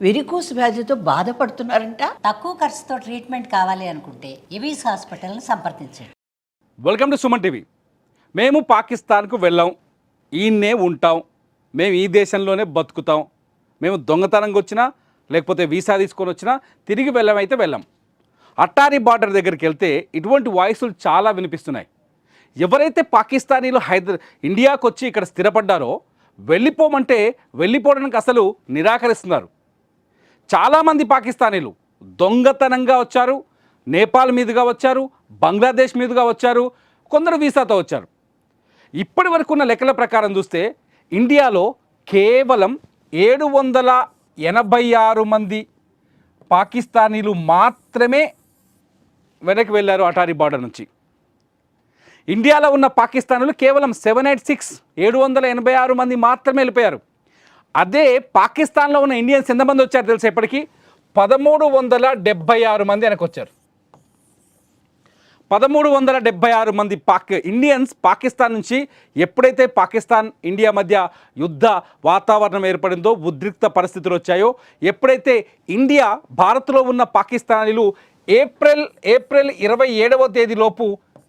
Varicose వ్యాధితో బాధపడుతున్నారంట. తక్కువ ఖర్చుతో ట్రీట్మెంట్ కావాలి అనుకుంటే ఎవిస్ హాస్పిటల్ని సంప్రదించండి. Welcome to Suman TV. మేము పాకిస్తాన్కు వెళ్ళాం, ఈయన్నే ఉంటాం, మేము ఈ దేశంలోనే బతుకుతాం, మేము దొంగతనంగా వచ్చినా లేకపోతే వీసా తీసుకొని వచ్చినా తిరిగి వెళ్ళమైతే వెళ్ళాం. అట్టారీ బార్డర్ దగ్గరికి వెళ్తే ఇటువంటి వాయిస్లు చాలా వినిపిస్తున్నాయి. ఎవరైతే పాకిస్తానీలు ఇండియాకు వచ్చి ఇక్కడ స్థిరపడ్డారో వెళ్ళిపోమంటే వెళ్ళిపోవడానికి అసలు నిరాకరిస్తున్నారు. చాలామంది పాకిస్తానీలు దొంగతనంగా వచ్చారు, నేపాల్ మీదుగా వచ్చారు, బంగ్లాదేశ్ మీదుగా వచ్చారు, కొందరు వీసాతో వచ్చారు. ఇప్పటి వరకు ఉన్న లెక్కల ప్రకారం చూస్తే ఇండియాలో కేవలం 786 మంది పాకిస్తానీలు మాత్రమే వెనక్కి వెళ్ళారు అటారీ బార్డర్ నుంచి. ఇండియాలో ఉన్న పాకిస్తానీలు కేవలం 786 మంది మాత్రమే వెళ్ళిపోయారు. అదే పాకిస్తాన్లో ఉన్న ఇండియన్స్ ఎంతమంది వచ్చారు తెలుసా? ఇప్పటికీ 1376 మంది వెనక్కి వచ్చారు. 1376 మంది ఇండియన్స్ పాకిస్తాన్ నుంచి ఎప్పుడైతే పాకిస్తాన్ ఇండియా మధ్య యుద్ధ వాతావరణం ఏర్పడిందో, ఉద్రిక్త పరిస్థితులు వచ్చాయో, ఎప్పుడైతే ఇండియా భారత్లో ఉన్న పాకిస్తానీలు ఏప్రిల్ 27వ తేదీలోపు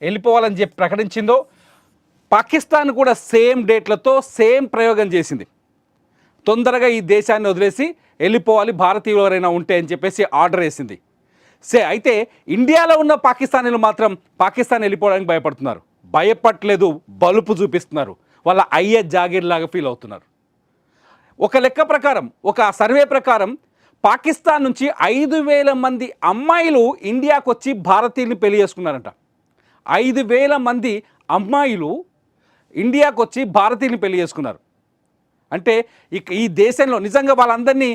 వెళ్ళిపోవాలని చెప్పి ప్రకటించిందో, పాకిస్తాన్ కూడా సేమ్ డేట్లతో సేమ్ ప్రయోగం చేసింది. తొందరగా ఈ దేశాన్ని వదిలేసి వెళ్ళిపోవాలి భారతీయులు ఎవరైనా ఉంటే అని చెప్పేసి ఆర్డర్ వేసింది. అయితే ఇండియాలో ఉన్న పాకిస్తానీలు మాత్రం పాకిస్తాన్ వెళ్ళిపోవడానికి భయపడుతున్నారు. భయపడలేదు, బలుపు చూపిస్తున్నారు. వాళ్ళ అయ్యే జాగీర్లాగా ఫీల్ అవుతున్నారు. ఒక లెక్క ప్రకారం, ఒక సర్వే ప్రకారం పాకిస్తాన్ నుంచి 5000 మంది అమ్మాయిలు ఇండియాకు వచ్చి భారతీయుల్ని పెళ్లి చేసుకున్నారంట. 5000 మంది అమ్మాయిలు ఇండియాకు వచ్చి భారతీయుల్ని పెళ్లి చేసుకున్నారు. అంటే ఈ దేశంలో నిజంగా వాళ్ళందరినీ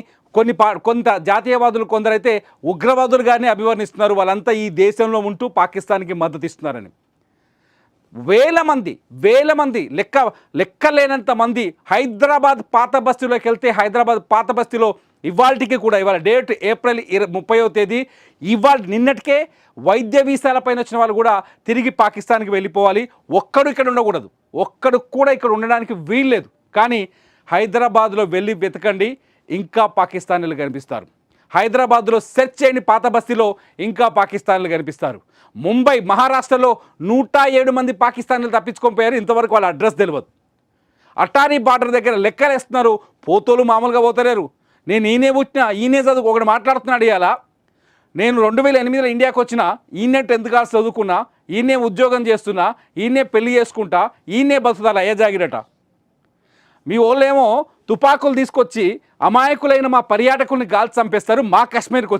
కొంత జాతీయవాదులు, కొందరైతే ఉగ్రవాదులుగానే అభివర్ణిస్తున్నారు. వాళ్ళంతా ఈ దేశంలో ఉంటూ పాకిస్తాన్కి మద్దతు ఇస్తున్నారని. వేల మంది లెక్కలేనంత మంది హైదరాబాద్ పాత బస్తీలోకి వెళ్తే, హైదరాబాద్ పాత బస్తీలో ఇవాళకి కూడా, ఇవాళ డేట్ ఏప్రిల్ 30వ తేదీ, నిన్నటికే వైద్య వీసాలపైన వచ్చిన వాళ్ళు కూడా తిరిగి పాకిస్తాన్కి వెళ్ళిపోవాలి. ఒక్కడు ఇక్కడ ఉండకూడదు, ఒక్కడు కూడా ఇక్కడ ఉండడానికి వీల్లేదు. కానీ హైదరాబాద్లో వెళ్ళి వెతకండి, ఇంకా పాకిస్తానీలు కనిపిస్తారు. హైదరాబాద్లో సెర్చ్ చేయండి, పాత బస్తీలో ఇంకా పాకిస్తానీలు కనిపిస్తారు. ముంబై, మహారాష్ట్రలో 107 మంది పాకిస్తానీలు తప్పించుకొని పోయారు. ఇంతవరకు వాళ్ళ అడ్రస్ తెలియదు. అటారీ బార్డర్ దగ్గర లెక్కలేస్తున్నారు. పోతోలు మామూలుగా పోతలేరు. నేను ఈయనే పుట్టినా, ఈయనే చదువు, ఒకటి మాట్లాడుతున్నాడు ఇలా, నేను 2008లో ఇండియాకి వచ్చిన, ఈయనే 10th క్లాస్ చదువుకున్నా, ఈయనే ఉద్యోగం చేస్తున్నా, ఈయనే పెళ్లి చేసుకుంటా, ఈయనే బతుకుతారు అయ్యజాగిరట. మీ వాళ్ళేమో తుపాకులు తీసుకొచ్చి అమాయకులైన మా పర్యాటకుల్ని గాల్చి చంపేస్తారు. మా కశ్మీర్కి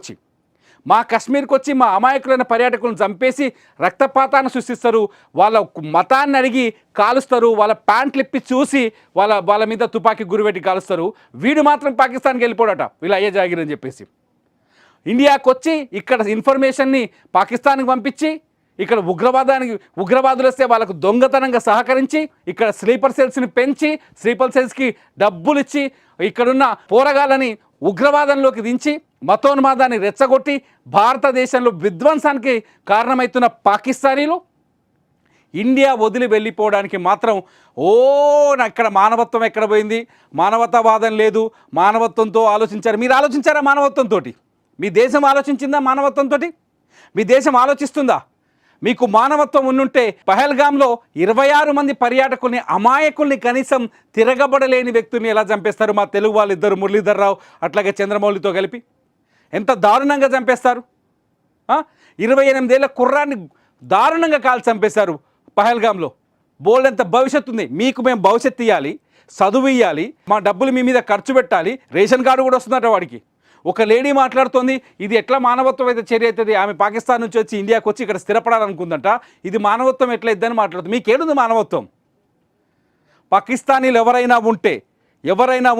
వచ్చి మా అమాయకులైన పర్యాటకులను చంపేసి రక్తపాతాన్ని సృష్టిస్తారు. వాళ్ళ మతాన్ని అడిగి కాలుస్తారు. వాళ్ళ ప్యాంట్లు ఇప్పి చూసి వాళ్ళ మీద తుపాకీ గురిపెట్టి కాలుస్తారు. వీడు మాత్రం పాకిస్తాన్కి వెళ్ళిపోడట, వీళ్ళు అయ్యే జాగిరని చెప్పేసి. ఇండియాకు వచ్చి ఇక్కడ ఇన్ఫర్మేషన్ని పాకిస్తాన్కి పంపించి, ఇక్కడ ఉగ్రవాదులు వస్తే వాళ్ళకు దొంగతనంగా సహకరించి, ఇక్కడ స్లీపర్ సెల్స్ని పెంచి, స్లీపర్ సెల్స్కి డబ్బులు ఇచ్చి, ఇక్కడున్న పోరగాళ్ళని ఉగ్రవాదంలోకి దించి, మతోన్మాదాన్ని రెచ్చగొట్టి భారతదేశంలో విధ్వంసానికి కారణమవుతున్న పాకిస్తానీలు ఇండియా వదిలి వెళ్ళిపోవడానికి మాత్రం అక్కడ మానవత్వం ఎక్కడ పోయింది? మానవతావాదం లేదు, మానవత్వంతో ఆలోచించారు. మీరు ఆలోచించారా మానవత్వంతో? మీ దేశం ఆలోచించిందా మానవత్వంతో? మీ దేశం ఆలోచిస్తుందా? మీకు మానవత్వం ఉండుంటే పహల్గామ్లో 26 మంది పర్యాటకుల్ని, అమాయకుల్ని, కనీసం తిరగబడలేని వ్యక్తుల్ని ఎలా చంపేస్తారు? మా తెలుగు వాళ్ళు ఇద్దరు, మురళీధర్ రావు అట్లాగే చంద్రమౌళితో కలిపి ఎంత దారుణంగా చంపేస్తారు. 28 ఏళ్ల కుర్రాన్ని దారుణంగా కాల్చి చంపేశారు పహల్గామ్లో. బోల్డంత భవిష్యత్తు ఉంది మీకు. మేము భవిష్యత్తు ఇవ్వాలి, చదువు ఇవ్వాలి, మా డబ్బులు మీ మీద ఖర్చు పెట్టాలి. రేషన్ కార్డు కూడా వస్తుందట వాడికి. ఒక లేడీ మాట్లాడుతోంది, ఇది ఎట్లా మానవత్వం అయితే చర్య అవుతుంది? ఆమె పాకిస్తాన్ నుంచి వచ్చి ఇండియాకు వచ్చి ఇక్కడ స్థిరపడాలనుకుందంట. ఇది మానవత్వం ఎట్లా ఇద్దని మాట్లాడుతుంది. మీకేడుంది మానవత్వం? పాకిస్తానీలు ఎవరైనా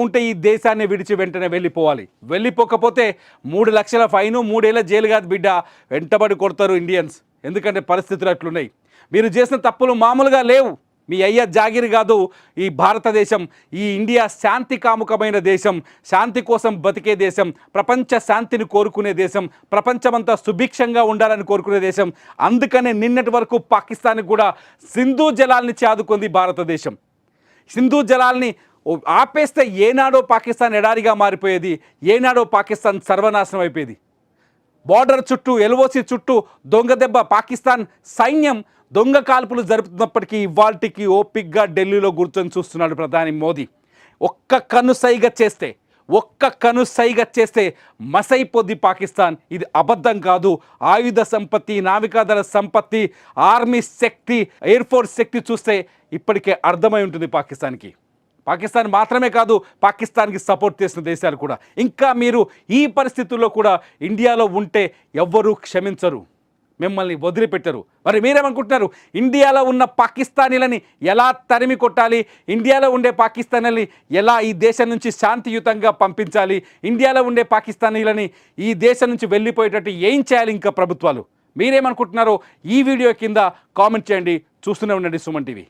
ఉంటే ఈ దేశాన్ని విడిచి వెంటనే వెళ్ళిపోవాలి. వెళ్ళిపోకపోతే 3 లక్షల ఫైను, 3 ఏళ్ల జైలు కాదు బిడ్డ, వెంటబడి కొడతారు ఇండియన్స్. ఎందుకంటే పరిస్థితులు అట్లున్నాయి. మీరు చేసిన తప్పులు మామూలుగా లేవు. మీ అయ్య జాగిరి కాదు ఈ భారతదేశం. ఈ ఇండియా శాంతి కాముకమైన దేశం, శాంతి కోసం బతికే దేశం, ప్రపంచ శాంతిని కోరుకునే దేశం, ప్రపంచమంతా సుభిక్షంగా ఉండాలని కోరుకునే దేశం. అందుకనే నిన్నటి వరకు పాకిస్తాన్కి కూడా సింధు జలాల్ని ఆదుకుంది భారతదేశం. సింధు జలాల్ని ఆపేస్తే ఏనాడో పాకిస్తాన్ ఎడారిగా మారిపోయేది, ఏనాడో పాకిస్తాన్ సర్వనాశనం అయిపోయేది. బార్డర్ చుట్టూ ఎల్ఓసి చుట్టూ దొంగ దెబ్బ పాకిస్తాన్ సైన్యం దొంగ కాల్పులు జరుపుతున్నప్పటికీ ఇవాల్టికి ఓపిక్గా ఢిల్లీలో కూర్చొని చూస్తున్నాడు ప్రధాని మోదీ. ఒక్క కను సైగ చేస్తే మసైపోద్ది పాకిస్తాన్. ఇది అబద్ధం కాదు. ఆయుధ సంపత్తి, నావికాదళ సంపత్తి, ఆర్మీ శక్తి, ఎయిర్ ఫోర్స్ శక్తి చూస్తే ఇప్పటికే అర్థమై ఉంటుంది పాకిస్తాన్కి. పాకిస్తాన్ మాత్రమే కాదు, పాకిస్తాన్కి సపోర్ట్ చేసిన దేశాలు కూడా. ఇంకా మీరు ఈ పరిస్థితుల్లో కూడా ఇండియాలో ఉంటే ఎవ్వరూ క్షమించరు, మిమ్మల్ని వదిలిపెట్టరు. మరి మీరేమనుకుంటున్నారు? ఇండియాలో ఉన్న పాకిస్తానీలని ఎలా తరిమి కొట్టాలి, ఇండియాలో ఉండే పాకిస్తానీలని ఎలా ఈ దేశం నుంచి శాంతియుతంగా పంపించాలి, ఇండియాలో ఉండే పాకిస్తానీలని ఈ దేశం నుంచి వెళ్ళిపోయేటట్టు ఏం చేయాలి ఇంకా ప్రభుత్వాలు? మీరేమనుకుంటున్నారో ఈ వీడియో కింద కామెంట్ చేయండి. చూస్తూనే ఉండండి సుమన్ టీవీ.